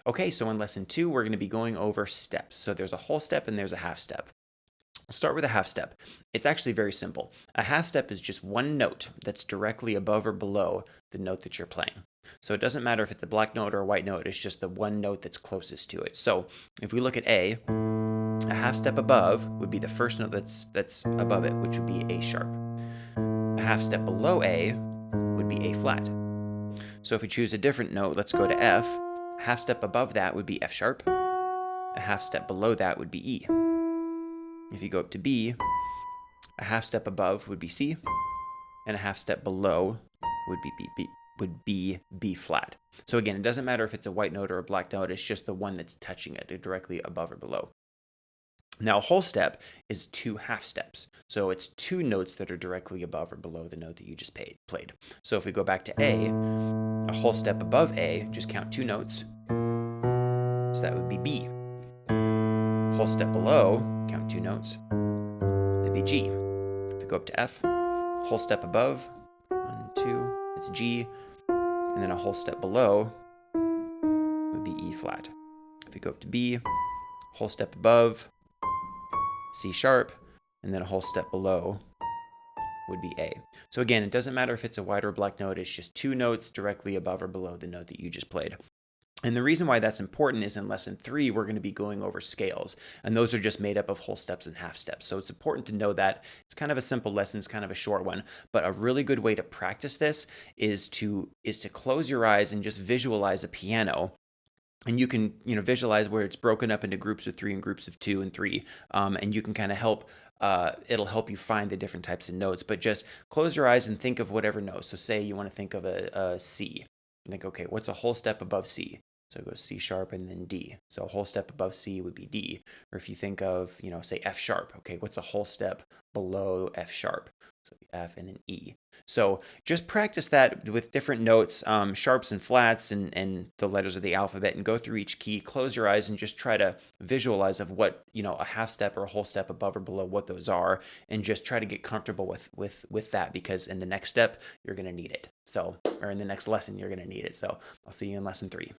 Okay, so in lesson 2, we're going to be going over steps. So there's a whole step and there's a half step. We'll start with a half step. It's actually very simple. A half step is just one note that's directly above or below the note that you're playing. So it doesn't matter if it's a black note or a white note, it's just the one note that's closest to it. So if we look at A half step above would be the first note that's above it, which would be A sharp. A half step below A would be A flat. So if we choose a different note, let's go to F. A half step above that would be F sharp. A half step below that would be E. If you go up to B, a half step above would be C, and a half step below would be B flat. So again, it doesn't matter if it's a white note or a black note, it's just the one that's touching it, directly above or below. Now, a whole step is 2 half steps. So it's 2 notes that are directly above or below the note that you just played. So if we go back to a whole step above A, just count 2 notes. So that would be B. A whole step below, count 2 notes. That'd be G. If we go up to F, whole step above, 1, 2, it's G. And then a whole step below would be E flat. If we go up to B, whole step above, C sharp, and then a whole step below would be A. So again, it doesn't matter if it's a white or black note, it's just 2 notes directly above or below the note that you just played. And the reason why that's important is in lesson 3, we're going to be going over scales, and those are just made up of whole steps and half steps. So it's important to know that. It's kind of a simple lesson, it's kind of a short one, but a really good way to practice this is to close your eyes and just visualize a piano. And you can, visualize where it's broken up into groups of 3 and groups of 2 and 3, and you can kind of help. It'll help you find the different types of notes. But just close your eyes and think of whatever note. So say you want to think of a C. Think, okay, what's a whole step above C? So it goes C sharp and then D. So a whole step above C would be D. Or if you think of, say F sharp. Okay, what's a whole step below F sharp? So F and then E. So just practice that with different notes, sharps and flats, and the letters of the alphabet, and go through each key. Close your eyes and just try to visualize of what, a half step or a whole step above or below, what those are, and just try to get comfortable with that, because in the next step you're going to need it. So, or in the next lesson you're going to need it. So I'll see you in lesson 3.